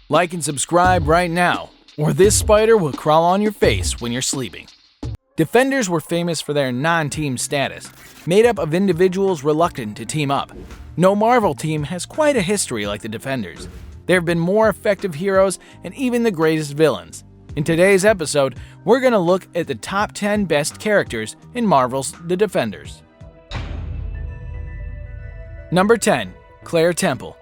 Like and subscribe right now, or this spider will crawl on your face when you're sleeping. Defenders were famous for their non-team status, made up of individuals reluctant to team up. No Marvel team has quite a history like the Defenders. There have been more effective heroes and even the greatest villains. In today's episode, we're going to look at the top 10 best characters in Marvel's The Defenders. Number 10. Claire Temple.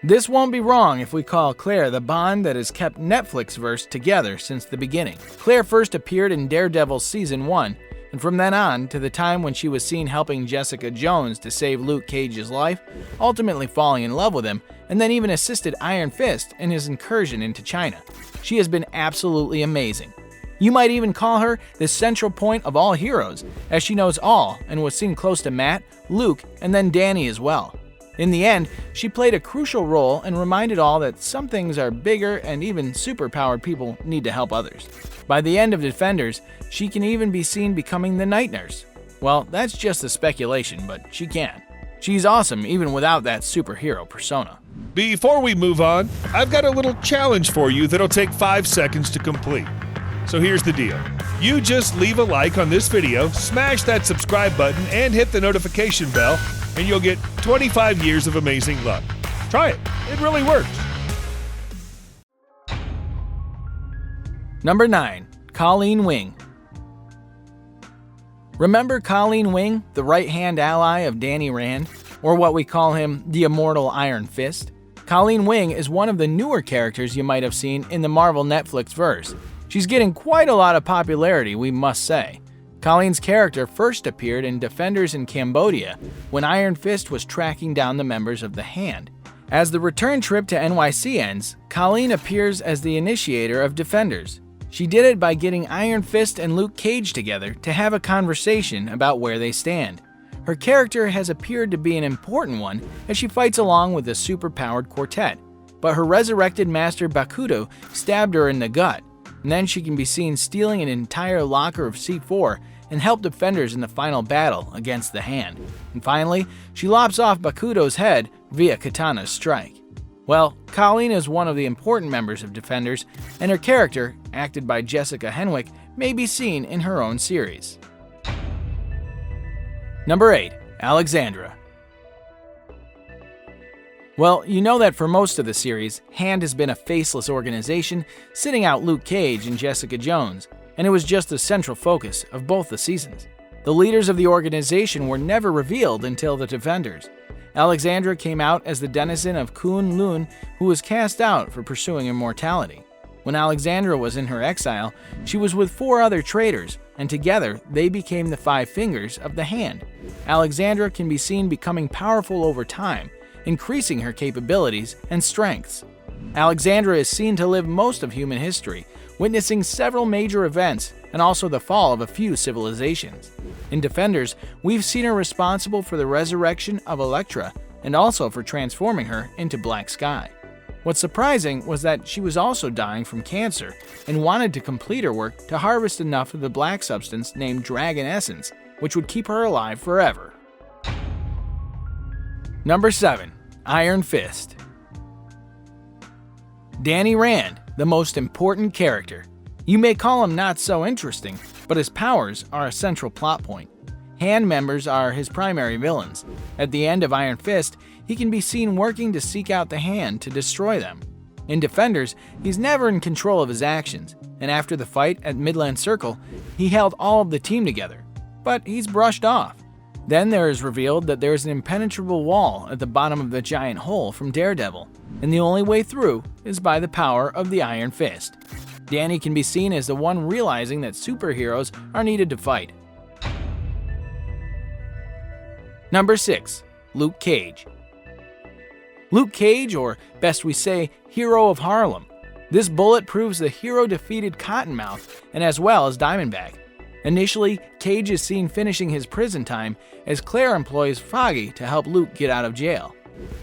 This won't be wrong if we call Claire the bond that has kept Netflixverse together since the beginning. Claire first appeared in Daredevil Season 1, and from then on to the time when she was seen helping Jessica Jones to save Luke Cage's life, ultimately falling in love with him, and then even assisted Iron Fist in his incursion into China. She has been absolutely amazing. You might even call her the central point of all heroes, as she knows all and was seen close to Matt, Luke, and then Danny as well. In the end, she played a crucial role and reminded all that some things are bigger and even superpowered people need to help others. By the end of Defenders, she can even be seen becoming the Night Nurse. Well, that's just a speculation, but she can. She's awesome even without that superhero persona. Before we move on, I've got a little challenge for you that'll take 5 seconds to complete. So here's the deal. You just leave a like on this video, smash that subscribe button, and hit the notification bell, and you'll get 25 years of amazing luck. Try it. It really works. Number 9. Colleen Wing. Remember Colleen Wing, the right-hand ally of Danny Rand, or what we call him, the immortal Iron Fist? Colleen Wing is one of the newer characters you might have seen in the Marvel Netflix verse. She's getting quite a lot of popularity, we must say. Colleen's character first appeared in Defenders in Cambodia when Iron Fist was tracking down the members of the Hand. As the return trip to NYC ends, Colleen appears as the initiator of Defenders. She did it by getting Iron Fist and Luke Cage together to have a conversation about where they stand. Her character has appeared to be an important one as she fights along with the superpowered quartet, but her resurrected master Bakudo stabbed her in the gut, and then she can be seen stealing an entire locker of C4 and help Defenders in the final battle against the Hand. And finally, she lops off Bakudo's head via Katana's strike. Well, Colleen is one of the important members of Defenders, and her character, acted by Jessica Henwick, may be seen in her own series. Number 8. Alexandra. Well, you know that for most of the series, Hand has been a faceless organization sitting out Luke Cage and Jessica Jones, and it was just the central focus of both the seasons. The leaders of the organization were never revealed until the Defenders. Alexandra came out as the denizen of Kunlun, who was cast out for pursuing immortality. When Alexandra was in her exile, she was with 4 other traitors, and together they became the 5 fingers of the Hand. Alexandra can be seen becoming powerful over time, increasing her capabilities and strengths. Alexandra is seen to live most of human history, witnessing several major events and also the fall of a few civilizations. In Defenders, we've seen her responsible for the resurrection of Elektra and also for transforming her into Black Sky. What's surprising was that she was also dying from cancer and wanted to complete her work to harvest enough of the black substance named Dragon Essence, which would keep her alive forever. Number 7. Iron Fist. Danny Rand, the most important character. You may call him not so interesting, but his powers are a central plot point. Hand members are his primary villains. At the end of Iron Fist, he can be seen working to seek out the Hand to destroy them. In Defenders, he's never in control of his actions, and after the fight at Midland Circle, he held all of the team together, but he's brushed off. Then there is revealed that there is an impenetrable wall at the bottom of the giant hole from Daredevil, and the only way through is by the power of the Iron Fist. Danny can be seen as the one realizing that superheroes are needed to fight. Number 6. Luke Cage. Luke Cage, or best we say, Hero of Harlem. This bullet proves the hero defeated Cottonmouth and as well as Diamondback. Initially, Cage is seen finishing his prison time as Claire employs Foggy to help Luke get out of jail.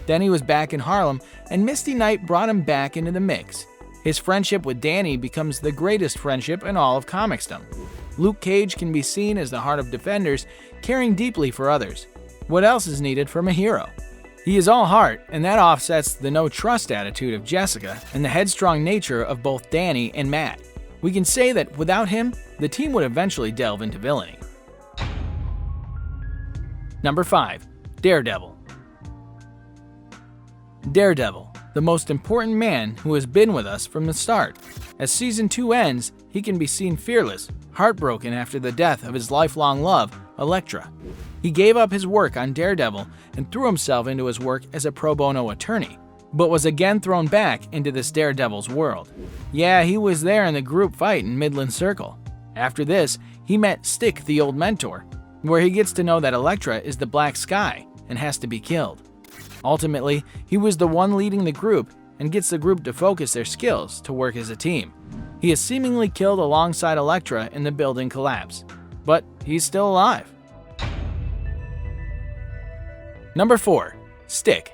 Then he was back in Harlem, and Misty Knight brought him back into the mix. His friendship with Danny becomes the greatest friendship in all of comicsdom. Luke Cage can be seen as the heart of Defenders, caring deeply for others. What else is needed from a hero? He is all heart, and that offsets the no-trust attitude of Jessica and the headstrong nature of both Danny and Matt. We can say that without him, the team would eventually delve into villainy. Number 5. Daredevil. Daredevil, the most important man who has been with us from the start. As Season 2 ends, he can be seen fearless, heartbroken after the death of his lifelong love, Elektra. He gave up his work on Daredevil and threw himself into his work as a pro bono attorney, but was again thrown back into this Daredevil's world. Yeah, he was there in the group fight in Midland Circle. After this, he met Stick, the old mentor, where he gets to know that Elektra is the Black Sky and has to be killed. Ultimately, he was the one leading the group and gets the group to focus their skills to work as a team. He is seemingly killed alongside Elektra in the building collapse, but he's still alive. Number 4. Stick.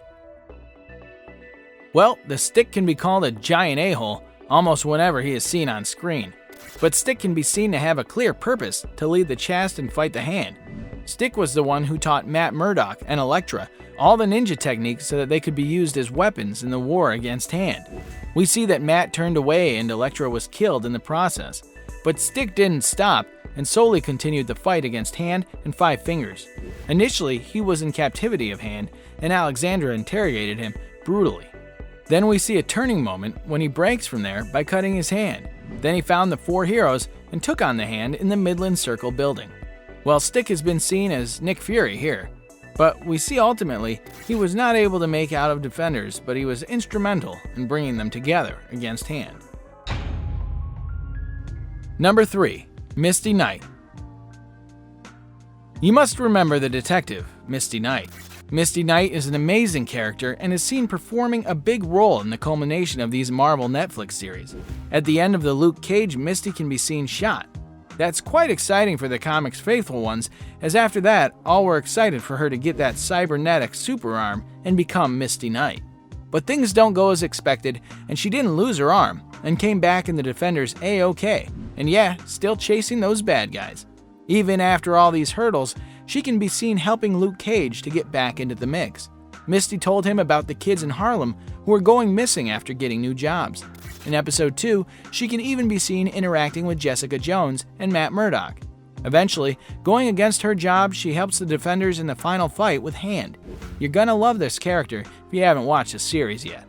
Well, the Stick can be called a giant a-hole almost whenever he is seen on screen. But Stick can be seen to have a clear purpose to lead the chast and fight the hand. Stick was the one who taught Matt Murdock and Elektra all the ninja techniques so that they could be used as weapons in the war against Hand. We see that Matt turned away and Elektra was killed in the process. But Stick didn't stop and solely continued the fight against Hand and Five Fingers. Initially, he was in captivity of Hand, and Alexandra interrogated him brutally. Then we see a turning moment when he breaks from there by cutting his hand. Then he found the 4 heroes and took on the Hand in the Midland Circle building. Well, Stick has been seen as Nick Fury here, but we see ultimately he was not able to make out of defenders, but he was instrumental in bringing them together against Hand. Number 3. Misty Knight. You must remember the detective, Misty Knight. Misty Knight is an amazing character and is seen performing a big role in the culmination of these Marvel Netflix series. At the end of the Luke Cage, Misty can be seen shot. That's quite exciting for the comics faithful ones, as after that, all were excited for her to get that cybernetic super arm and become Misty Knight. But things don't go as expected, and she didn't lose her arm, and came back in the Defenders A-OK, and yeah, still chasing those bad guys. Even after all these hurdles, she can be seen helping Luke Cage to get back into the mix. Misty told him about the kids in Harlem who are going missing after getting new jobs. In episode 2, she can even be seen interacting with Jessica Jones and Matt Murdock. Eventually, going against her job, she helps the Defenders in the final fight with Hand. You're gonna love this character if you haven't watched the series yet.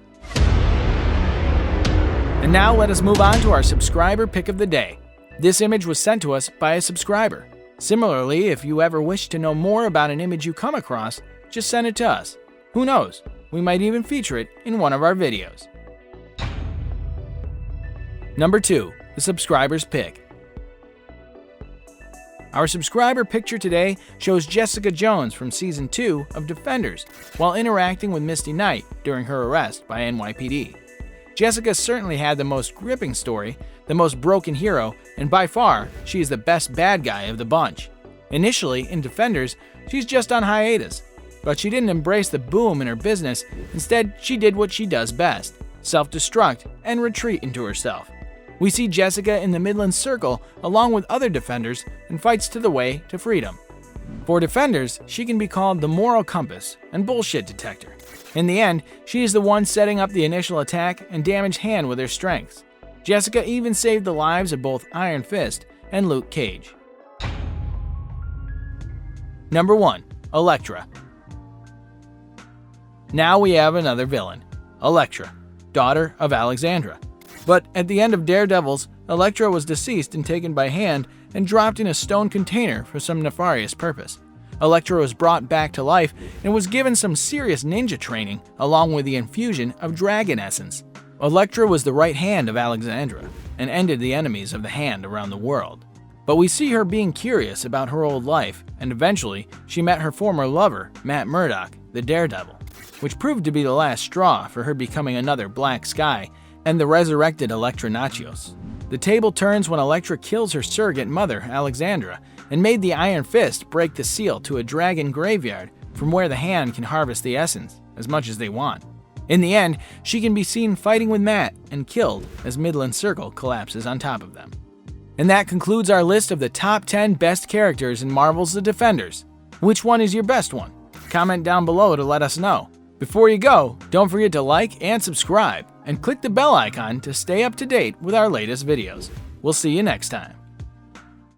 And now let us move on to our subscriber pick of the day. This image was sent to us by a subscriber. Similarly, if you ever wish to know more about an image you come across, just send it to us. Who knows, we might even feature it in one of our videos. Number 2, the subscriber's pick. Our subscriber picture today shows Jessica Jones from Season 2 of Defenders while interacting with Misty Knight during her arrest by NYPD. Jessica certainly had the most gripping story, the most broken hero, and by far, she is the best bad guy of the bunch. Initially, in Defenders, she's just on hiatus, but she didn't embrace the boom in her business. Instead, she did what she does best, self-destruct and retreat into herself. We see Jessica in the Midland Circle along with other Defenders and fights to the way to freedom. For Defenders, she can be called the moral compass and bullshit detector. In the end, she is the one setting up the initial attack and damaged Hand with her strengths. Jessica even saved the lives of both Iron Fist and Luke Cage. Number 1. Elektra. Now we have another villain, Elektra, daughter of Alexandra. But at the end of Daredevils, Elektra was deceased and taken by Hand and dropped in a stone container for some nefarious purpose. Elektra was brought back to life and was given some serious ninja training along with the infusion of dragon essence. Elektra was the right hand of Alexandra and ended the enemies of the Hand around the world. But we see her being curious about her old life, and eventually she met her former lover, Matt Murdock, the Daredevil, which proved to be the last straw for her becoming another Black Sky and the resurrected Elektra Nachios. The table turns when Elektra kills her surrogate mother, Alexandra, and made the Iron Fist break the seal to a dragon graveyard from where the Hand can harvest the essence as much as they want. In the end, she can be seen fighting with Matt and killed as Midland Circle collapses on top of them. And that concludes our list of the top 10 best characters in Marvel's The Defenders. Which one is your best one? Comment down below to let us know. Before you go, don't forget to like and subscribe, and click the bell icon to stay up to date with our latest videos. We'll see you next time.